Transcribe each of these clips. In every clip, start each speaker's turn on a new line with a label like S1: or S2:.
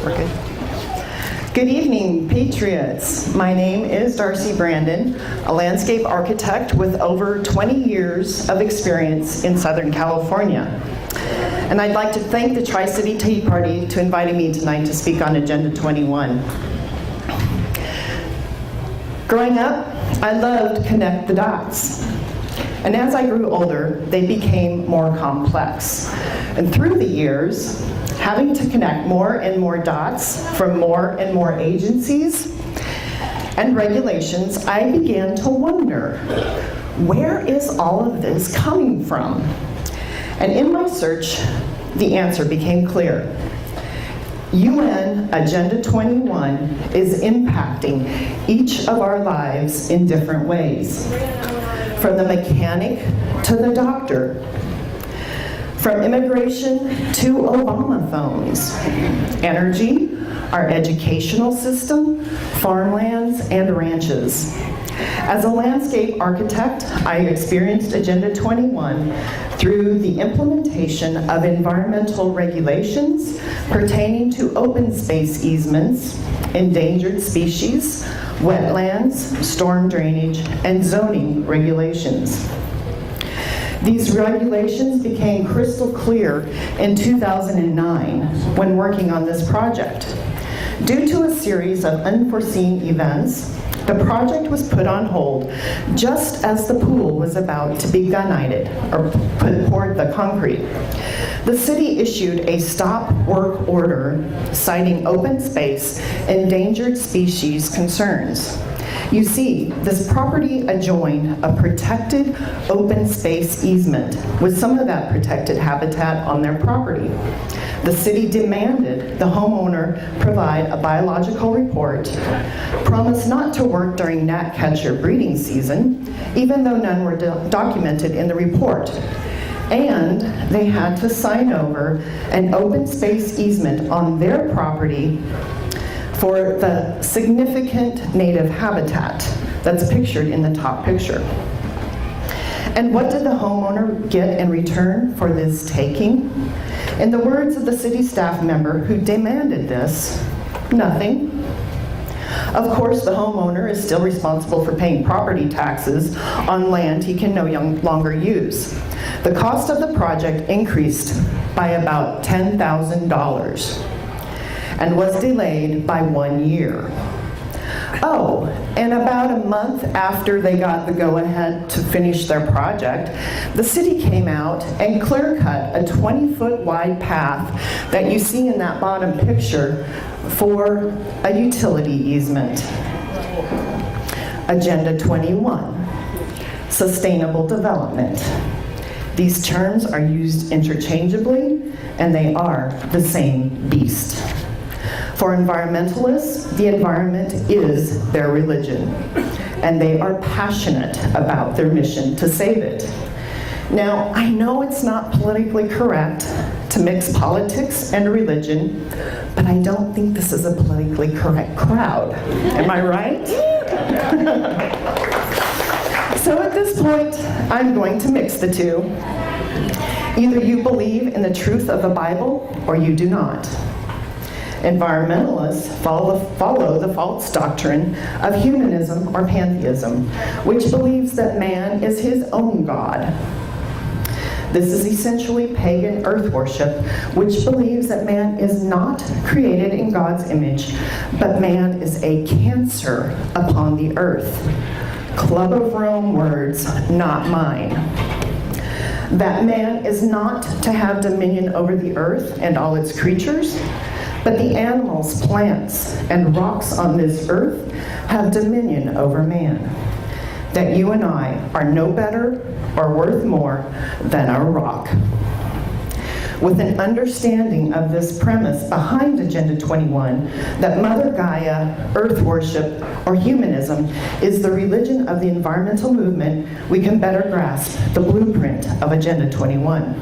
S1: We're good. Good evening, Patriots. My name is Darcy Brandon, a landscape architect with over 20 years of experience in Southern California. And I'd like to thank the Tri-City Tea Party for inviting me tonight to speak on Agenda 21. Growing up, I loved connect the dots. And as I grew older, they became more complex. And through the years, having to connect more and more dots from more and more agencies and regulations, I began to wonder, where is all of this coming from? And in my search, the answer became clear. UN Agenda 21 is impacting each of our lives in different ways. From the mechanic to the doctor, from immigration to Obama phones, energy, our educational system, farmlands, and ranches. As a landscape architect, I experienced Agenda 21 through the implementation of environmental regulations pertaining to open space easements, endangered species, wetlands, storm drainage, and zoning regulations. These regulations became crystal clear in 2009 when working on this project. Due to a series of unforeseen events, the project was put on hold just as the pool was about to be gunite or poured the concrete. The city issued a stop work order citing open space, endangered species concerns. You see, this property adjoined a protected open space easement with some of that protected habitat on their property. The city demanded the homeowner provide a biological report, promise not to work during gnatcatcher breeding season, even though none were documented in the report. And they had to sign over an open space easement on their property for the significant native habitat that's pictured in the top picture. And what did the homeowner get in return for this taking? In the words of the city staff member who demanded this, nothing. Of course, the homeowner is still responsible for paying property taxes on land he can no longer use. The cost of the project increased by about $10,000 and was delayed by 1 year. Oh, and about a month after they got the go-ahead to finish their project, the city came out and clear-cut a 20-foot wide path that you see in that bottom picture for a utility easement. Agenda 21, sustainable development. These terms are used interchangeably, and they are the same beast. For environmentalists, the environment is their religion, and they are passionate about their mission to save it. Now, I know it's not politically correct to mix politics and religion, but I don't think this is a politically correct crowd. Am I right? So at this point, I'm going to mix the two. Either you believe in the truth of the Bible, or you do not. Environmentalists follow the false doctrine of humanism or pantheism, which believes that man is his own God. This is essentially pagan earth worship, which believes that man is not created in God's image, but man is a cancer upon the earth. Club of Rome words, not mine. That man is not to have dominion over the earth and all its creatures, but the animals, plants, and rocks on this earth have dominion over man. That you and I are no better or worth more than a rock. With an understanding of this premise behind Agenda 21, that Mother Gaia, earth worship, or humanism is the religion of the environmental movement, we can better grasp the blueprint of Agenda 21.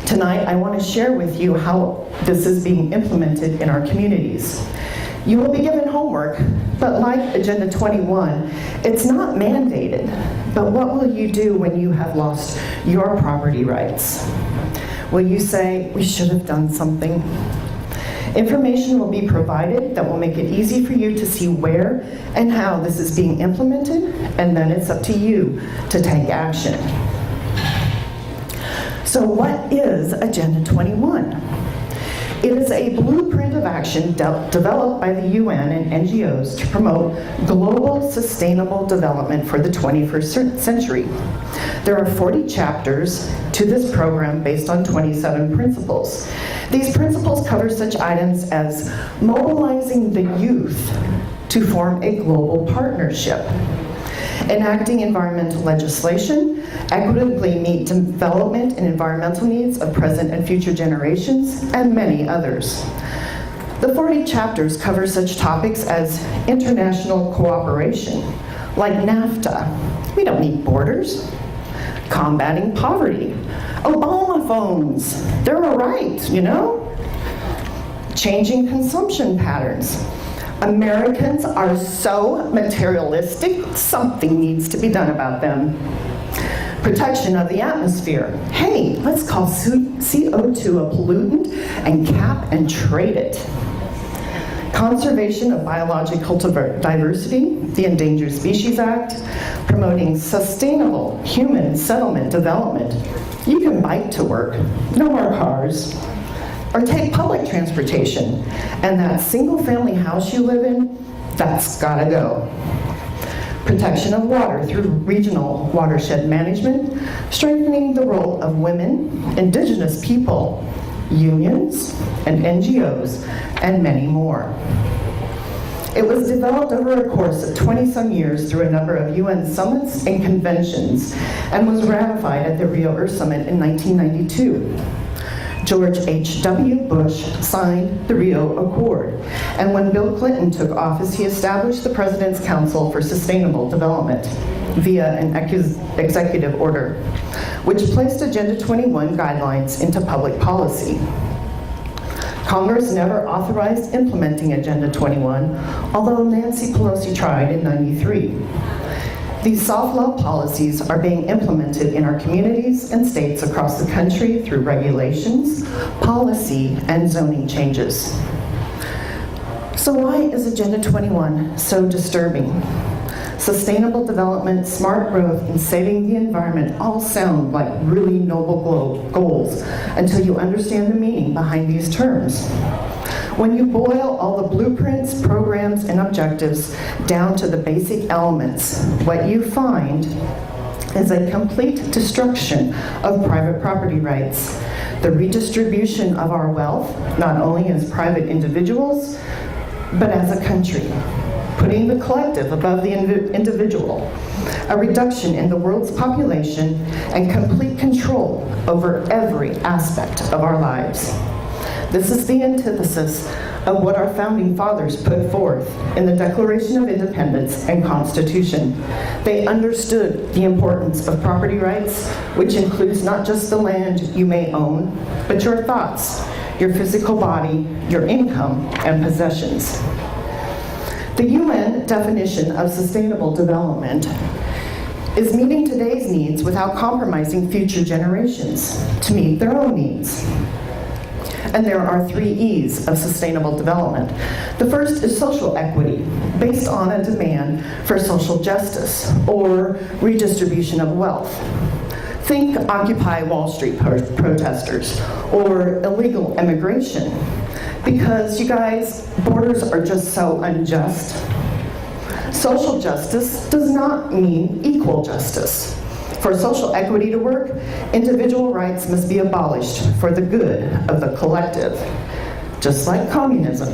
S1: Tonight, I want to share with you how this is being implemented in our communities. You will be given homework, but like Agenda 21, it's not mandated. But what will you do when you have lost your property rights? Will you say, we should have done something? Information will be provided that will make it easy for you to see where and how this is being implemented, and then it's up to you to take action. So what is Agenda 21? It is a blueprint of action developed by the UN and NGOs to promote global sustainable development for the 21st century. There are 40 chapters to this program based on 27 principles. These principles cover such items as mobilizing the youth to form a global partnership, enacting environmental legislation, equitably meet development and environmental needs of present and future generations, and many others. The 40 chapters cover such topics as international cooperation, like NAFTA. We don't need borders. Combating poverty. Obama phones. They're all right, you know? Changing consumption patterns. Americans are so materialistic, something needs to be done about them. Protection of the atmosphere. Hey, let's call CO2 a pollutant and cap and trade it. Conservation of biological diversity, the Endangered Species Act, promoting sustainable human settlement development. You can bike to work, no more cars. Or take public transportation, and that single-family house you live in, that's gotta go. Protection of water through regional watershed management, strengthening the role of women, indigenous people, unions, and NGOs, and many more. It was developed over a course of 20-some years through a number of UN summits and conventions, and was ratified at the Rio Earth Summit in 1992. George H.W. Bush signed the Rio Accord, and when Bill Clinton took office, he established the President's Council for Sustainable Development via an executive order, which placed Agenda 21 guidelines into public policy. Congress never authorized implementing Agenda 21, although Nancy Pelosi tried in '93. These soft law policies are being implemented in our communities and states across the country through regulations, policy, and zoning changes. So why is Agenda 21 so disturbing? Sustainable development, smart growth, and saving the environment all sound like really noble goals until you understand the meaning behind these terms. When you boil all the blueprints, programs, and objectives down to the basic elements, what you find is a complete destruction of private property rights, the redistribution of our wealth, not only as private individuals, but as a country, putting the collective above the individual, a reduction in the world's population, and complete control over every aspect of our lives. This is the antithesis of what our founding fathers put forth in the Declaration of Independence and Constitution. They understood the importance of property rights, which includes not just the land you may own, but your thoughts, your physical body, your income, and possessions. The UN definition of sustainable development is meeting today's needs without compromising future generations to meet their own needs. And there are 3 E's of sustainable development. The first is social equity, based on a demand for social justice or redistribution of wealth. Think Occupy Wall Street protesters or illegal immigration. Because you guys, borders are just so unjust. Social justice does not mean equal justice. For social equity to work, individual rights must be abolished for the good of the collective. Just like communism,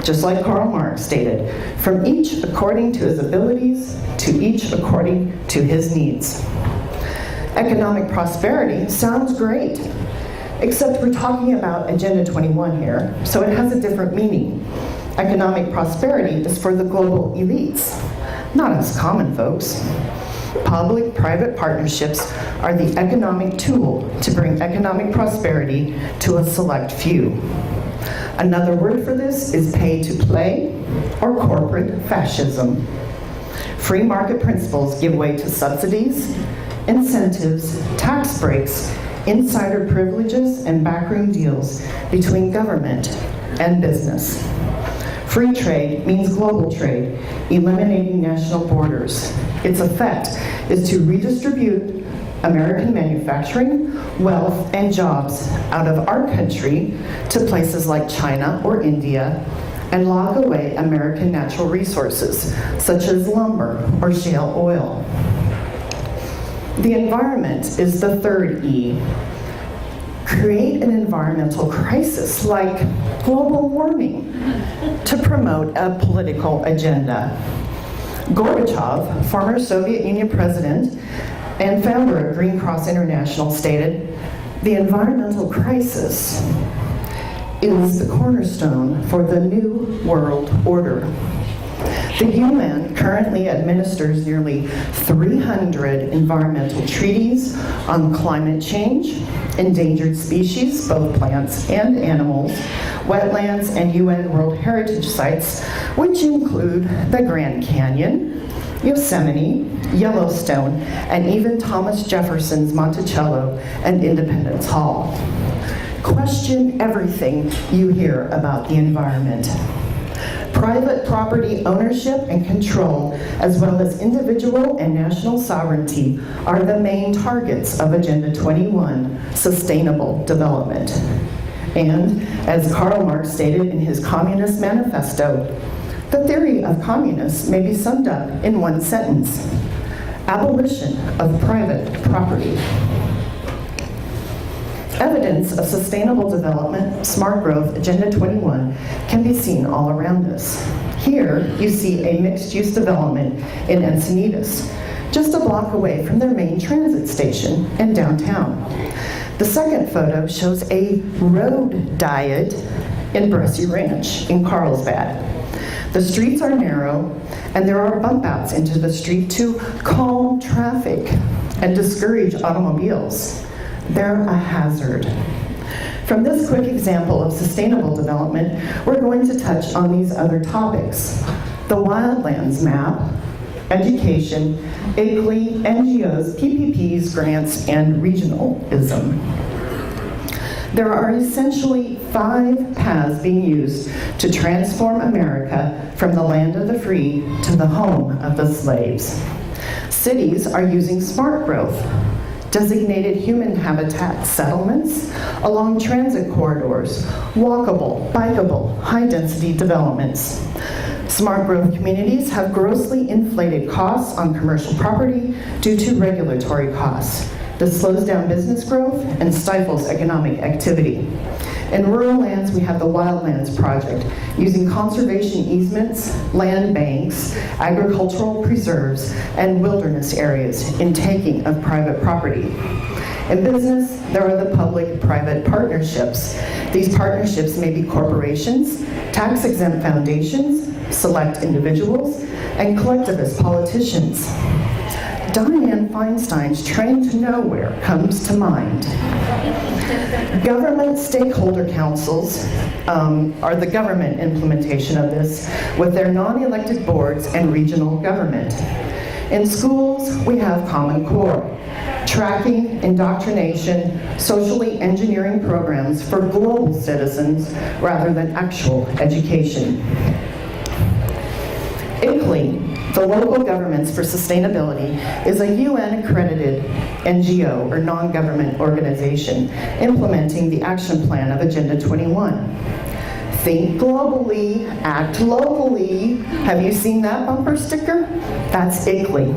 S1: just like Karl Marx stated, from each according to his abilities, to each according to his needs. Economic prosperity sounds great, except we're talking about Agenda 21 here, so it has a different meaning. Economic prosperity is for the global elites, not us common folks. Public-private partnerships are the economic tool to bring economic prosperity to a select few. Another word for this is pay to play or corporate fascism. Free market principles give way to subsidies, incentives, tax breaks, insider privileges, and backroom deals between government, and business. Free trade means global trade, eliminating national borders. Its effect is to redistribute American manufacturing, wealth, and jobs out of our country to places like China or India, and lock away American natural resources, such as lumber or shale oil. The environment is the third E. Create an environmental crisis like global warming to promote a political agenda. Gorbachev, former Soviet Union president and founder of Green Cross International, stated, "The environmental crisis is the cornerstone for the new world order." The UN currently administers nearly 300 environmental treaties on climate change, endangered species, both plants and animals, wetlands, and UN World Heritage Sites, which include the Grand Canyon, Yosemite, Yellowstone, and even Thomas Jefferson's Monticello and Independence Hall. Question everything you hear about the environment. Private property ownership and control, as well as individual and national sovereignty, are the main targets of Agenda 21, Sustainable Development. And, as Karl Marx stated in his Communist Manifesto, the theory of communists may be summed up in one sentence: abolition of private property. Evidence of sustainable development, smart growth, Agenda 21 can be seen all around us. Here, you see a mixed-use development in Encinitas, just a block away from their main transit station in downtown. The second photo shows a road diet in Darcy Ranch in Carlsbad. The streets are narrow, and there are bump outs into the street to calm traffic and discourage automobiles. They're a hazard. From this quick example of sustainable development, we're going to touch on these other topics: the wildlands map, education, ICLEI, NGOs, PPPs, grants, and regionalism. There are essentially 5 paths being used to transform America from the land of the free to the home of the slaves. Cities are using smart growth, designated human habitat settlements along transit corridors, walkable, bikeable, high-density developments. Smart growth communities have grossly inflated costs on commercial property due to regulatory costs. This slows down business growth and stifles economic activity. In rural lands, we have the Wildlands Project, using conservation easements, land banks, agricultural preserves, and wilderness areas in taking of private property. In business, there are the public-private partnerships. These partnerships may be corporations, tax-exempt foundations, select individuals, and collectivist politicians. Dianne Feinstein's Train to Nowhere comes to mind. Government stakeholder councils are the government implementation of this with their non-elected boards and regional government. In schools, we have Common Core, tracking, indoctrination, socially engineering programs for global citizens rather than actual education. ICLEI, the Local Governments for Sustainability, is a UN-accredited NGO, or non-government organization, implementing the action plan of Agenda 21. Think globally, act locally. Have you seen that bumper sticker? That's ICLEI.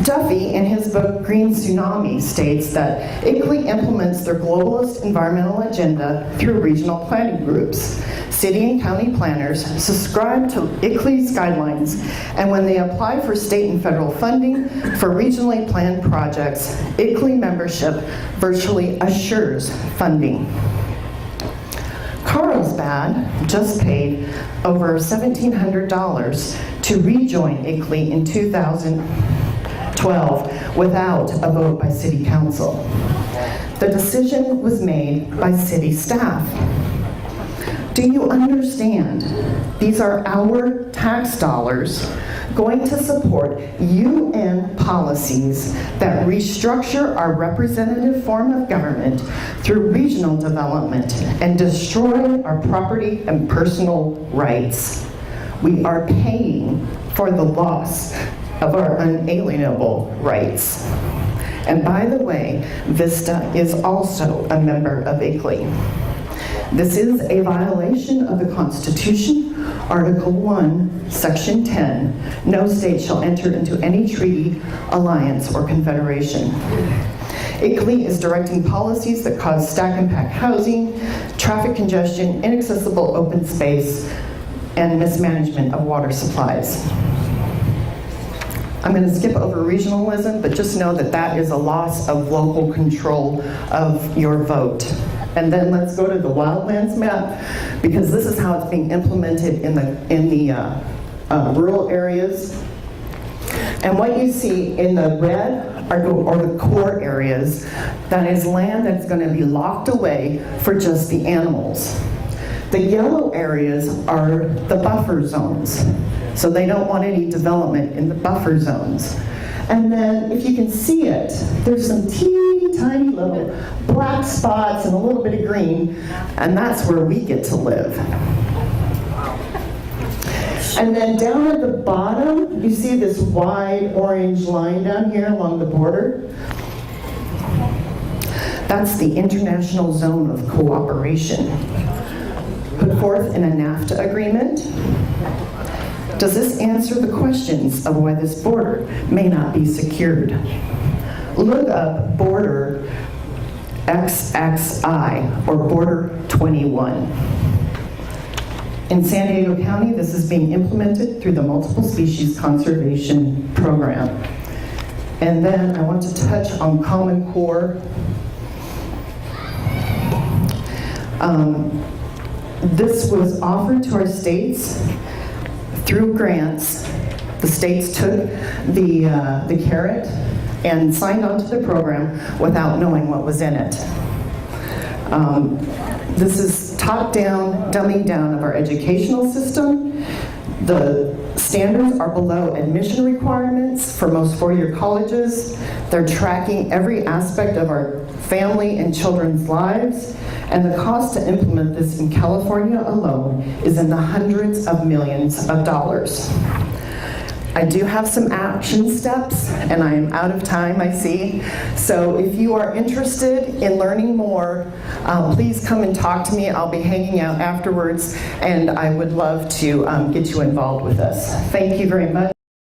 S1: Duffy, in his book Green Tsunami, states that ICLEI implements their globalist environmental agenda through regional planning groups. City and county planners subscribe to ICLEI's guidelines, and when they apply for state and federal funding for regionally planned projects, ICLEI membership virtually assures funding. Carlsbad just paid over $1,700 to rejoin ICLEI in 2012 without a vote by City Council. The decision was made by city staff. Do you understand? These are our tax dollars going to support UN policies that restructure our representative form of government through regional development and destroy our property and personal rights. We are paying for the loss of our unalienable rights. And by the way, Vista is also a member of ICLEI. This is a violation of the Constitution, Article 1, Section 10. No state shall enter into any treaty, alliance, or confederation. ICLEI is directing policies that cause stack and pack housing, traffic congestion, inaccessible open space, and mismanagement of water supplies. I'm going to skip over regionalism, but just know that that is a loss of local control of your vote. And then let's go to the wildlands map, because this is how it's being implemented in the rural areas. And what you see in the red are the core areas. That is land that's going to be locked away for just the animals. The yellow areas are the buffer zones. So they don't want any development in the buffer zones. And then, if you can see it, there's some teeny tiny little black spots and a little bit of green, and that's where we get to live. And then down at the bottom, you see this wide orange line down here along the border. That's the International Zone of Cooperation, put forth in a NAFTA agreement. Does this answer the questions of why this border may not be secured? Look up border XXI, or border 21. In San Diego County, this is being implemented through the Multiple Species Conservation Program. And then I want to touch on Common Core. This was offered to our states through grants. The states took the carrot and signed on to the program without knowing what was in it. This is top-down, dumbing down of our educational system. The standards are below admission requirements for most four-year colleges. They're tracking every aspect of our family and children's lives. And the cost to implement this in California alone is in the hundreds of millions of dollars. I do have some action steps, and I am out of time, I see. So if you are interested in learning more, please come and talk to me. I'll be hanging out afterwards, and I would love to get you involved with us. Thank you very much.